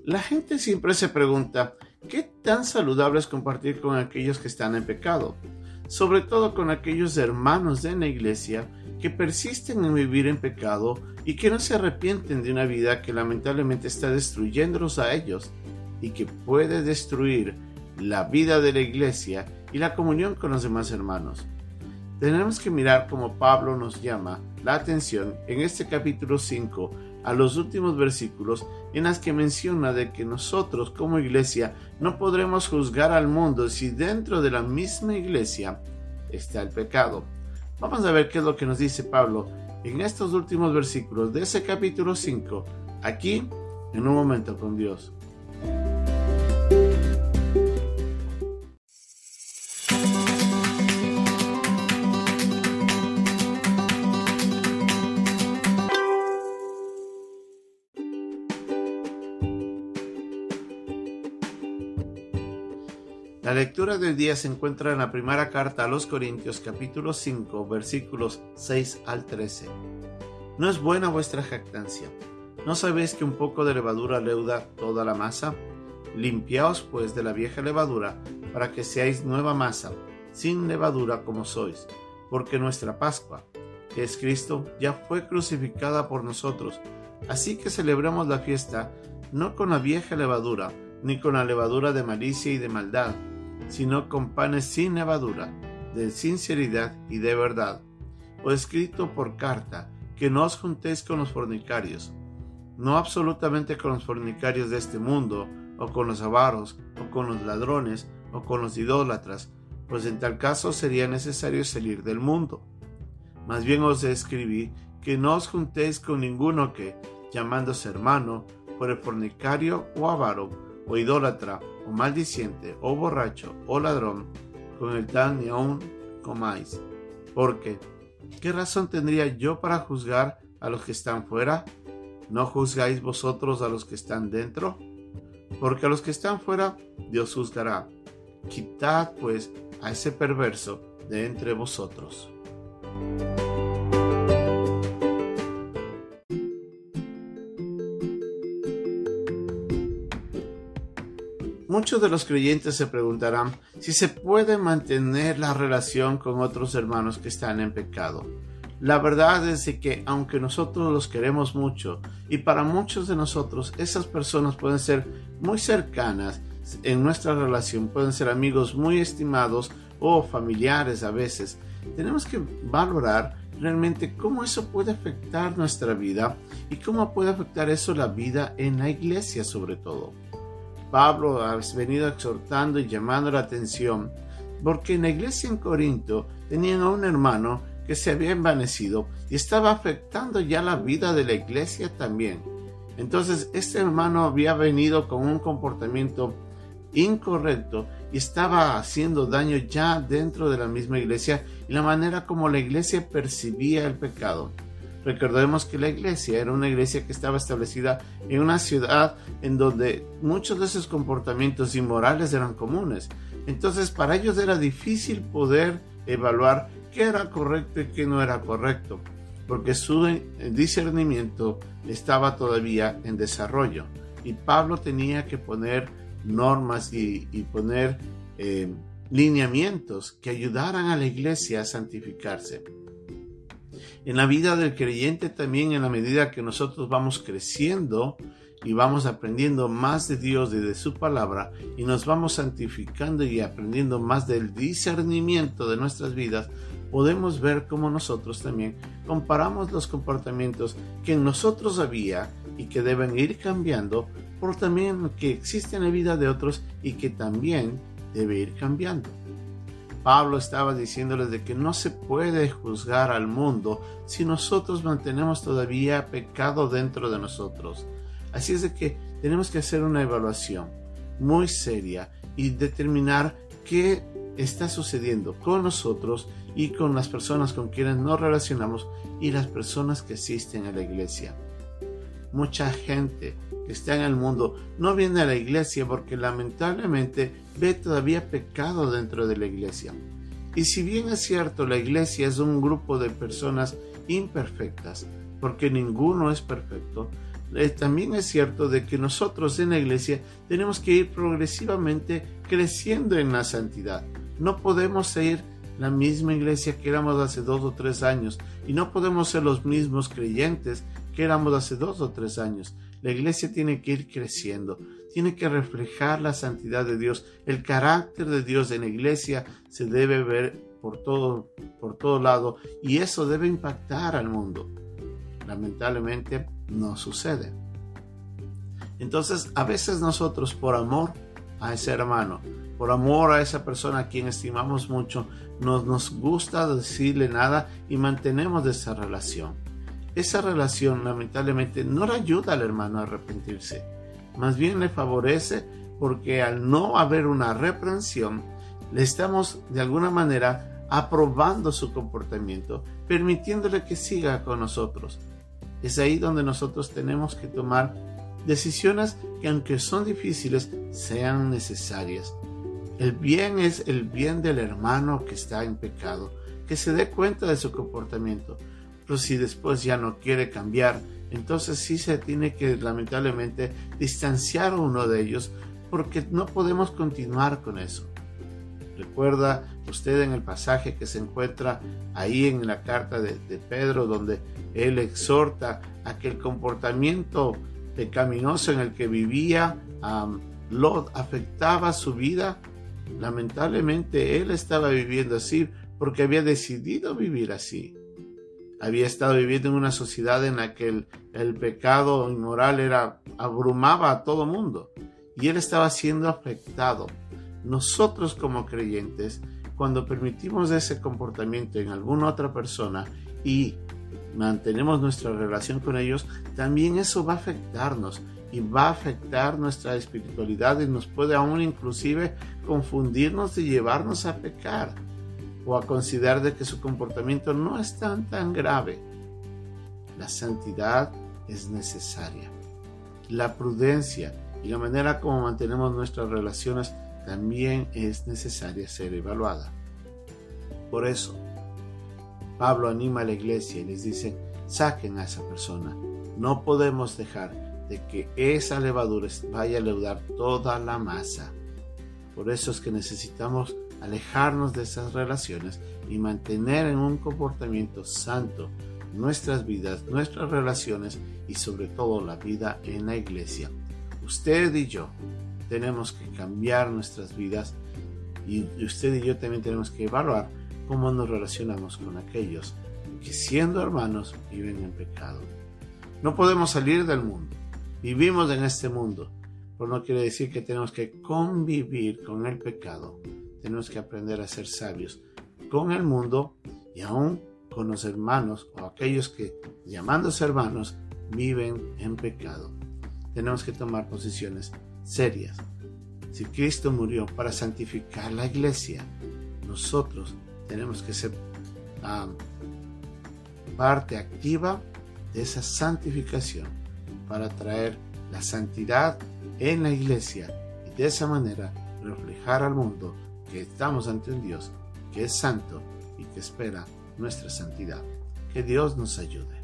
La gente siempre se pregunta, ¿qué tan saludable es compartir con aquellos que están en pecado? Sobre todo con aquellos hermanos de la iglesia que persisten en vivir en pecado y que no se arrepienten de una vida que lamentablemente está destruyéndolos a ellos y que puede destruir la vida de la iglesia y la comunión con los demás hermanos. Tenemos que mirar cómo Pablo nos llama la atención en este capítulo 5 a los últimos versículos en las que menciona de que nosotros como iglesia no podremos juzgar al mundo si dentro de la misma iglesia está el pecado. Vamos a ver qué es lo que nos dice Pablo en estos últimos versículos de ese capítulo 5, aquí en Un Momento con Dios. La lectura del día se encuentra en la primera carta a los Corintios, capítulo 5, versículos 6 al 13. ¿No es buena vuestra jactancia? ¿No sabéis que un poco de levadura leuda toda la masa? Limpiaos pues de la vieja levadura, para que seáis nueva masa, sin levadura como sois, porque nuestra Pascua, que es Cristo, ya fue crucificada por nosotros. Así que celebremos la fiesta, no con la vieja levadura, ni con la levadura de malicia y de maldad, sino con panes sin levadura, de sinceridad y de verdad. Os he escrito por carta, que no os juntéis con los fornicarios, no absolutamente con los fornicarios de este mundo, o con los avaros, o con los ladrones, o con los idólatras, pues en tal caso sería necesario salir del mundo. Más bien os escribí que no os juntéis con ninguno que, llamándose hermano, fuere fornicario o avaro, o idólatra, o maldiciente, o borracho, o ladrón, con el tal ni aun comáis. Porque, ¿qué razón tendría yo para juzgar a los que están fuera? ¿No juzgáis vosotros a los que están dentro? Porque a los que están fuera, Dios juzgará. Quitad, pues, a ese perverso de entre vosotros. Muchos de los creyentes se preguntarán si se puede mantener la relación con otros hermanos que están en pecado. La verdad es de que aunque nosotros los queremos mucho y para muchos de nosotros esas personas pueden ser muy cercanas en nuestra relación, pueden ser amigos muy estimados o familiares a veces, tenemos que valorar realmente cómo eso puede afectar nuestra vida y cómo puede afectar eso la vida en la iglesia sobre todo. Pablo ha venido exhortando y llamando la atención porque en la iglesia en Corinto tenían a un hermano que se había envanecido y estaba afectando ya la vida de la iglesia también. Entonces este hermano había venido con un comportamiento incorrecto y estaba haciendo daño ya dentro de la misma iglesia y la manera como la iglesia percibía el pecado. Recordemos que la iglesia era una iglesia que estaba establecida en una ciudad en donde muchos de esos comportamientos inmorales eran comunes. Entonces para ellos era difícil poder evaluar qué era correcto y qué no era correcto, porque su discernimiento estaba todavía en desarrollo. Y Pablo tenía que poner normas y poner lineamientos que ayudaran a la iglesia a santificarse. En la vida del creyente también, en la medida que nosotros vamos creciendo y vamos aprendiendo más de Dios y de su palabra y nos vamos santificando y aprendiendo más del discernimiento de nuestras vidas, podemos ver cómo nosotros también comparamos los comportamientos que en nosotros había y que deben ir cambiando por también que existen en la vida de otros y que también debe ir cambiando. Pablo estaba diciéndoles de que no se puede juzgar al mundo si nosotros mantenemos todavía pecado dentro de nosotros. Así es de que tenemos que hacer una evaluación muy seria y determinar qué está sucediendo con nosotros y con las personas con quienes nos relacionamos y las personas que asisten a la iglesia. Mucha gente que está en el mundo no viene a la iglesia porque lamentablemente ve todavía pecado dentro de la iglesia. Y si bien es cierto, la iglesia es un grupo de personas imperfectas, porque ninguno es perfecto, también es cierto de que nosotros en la iglesia tenemos que ir progresivamente creciendo en la santidad. No podemos ser la misma iglesia que éramos hace 2 o 3 años y no podemos ser los mismos creyentes que éramos hace 2 o 3 años. La iglesia tiene que ir creciendo, tiene que reflejar la santidad de Dios. El carácter de Dios en la iglesia se debe ver por todo lado y eso debe impactar al mundo. Lamentablemente no sucede. Entonces, a veces nosotros, por amor a ese hermano, por amor a esa persona a quien estimamos mucho, nos gusta decirle nada y mantenemos esa relación. Esa relación, lamentablemente, no le ayuda al hermano a arrepentirse. Más bien le favorece porque al no haber una reprensión, le estamos de alguna manera aprobando su comportamiento, permitiéndole que siga con nosotros. Es ahí donde nosotros tenemos que tomar decisiones que, aunque son difíciles, sean necesarias. El bien es el bien del hermano que está en pecado, que se dé cuenta de su comportamiento. Pero si después ya no quiere cambiar, entonces sí se tiene que lamentablemente distanciar a uno de ellos, porque no podemos continuar con eso. Recuerda usted en el pasaje que se encuentra ahí en la carta de Pedro, donde él exhorta a que el comportamiento pecaminoso en el que vivía Lot afectaba su vida. Lamentablemente él estaba viviendo así porque había decidido vivir así. Había estado viviendo en una sociedad en la que el pecado inmoral abrumaba a todo mundo y él estaba siendo afectado. Nosotros como creyentes, cuando permitimos ese comportamiento en alguna otra persona y mantenemos nuestra relación con ellos, también eso va a afectarnos y va a afectar nuestra espiritualidad y nos puede aún inclusive confundirnos y llevarnos a pecar o a considerar de que su comportamiento no es tan grave. La santidad es necesaria. La prudencia y la manera como mantenemos nuestras relaciones también es necesaria ser evaluada. Por eso, Pablo anima a la iglesia y les dice: saquen a esa persona. No podemos dejar de que esa levadura vaya a leudar toda la masa. Por eso es que necesitamos alejarnos de esas relaciones y mantener en un comportamiento santo nuestras vidas, nuestras relaciones y sobre todo la vida en la iglesia. Usted y yo tenemos que cambiar nuestras vidas y usted y yo también tenemos que evaluar cómo nos relacionamos con aquellos que siendo hermanos viven en pecado. No podemos salir del mundo, vivimos en este mundo, pero no quiere decir que tenemos que convivir con el pecado. Tenemos que aprender a ser sabios con el mundo y aún con los hermanos o aquellos que, llamándose hermanos, viven en pecado. Tenemos que tomar posiciones serias. Si Cristo murió para santificar la iglesia, nosotros tenemos que ser parte activa de esa santificación para traer la santidad en la iglesia y de esa manera reflejar al mundo que estamos ante un Dios que es santo y que espera nuestra santidad. Que Dios nos ayude.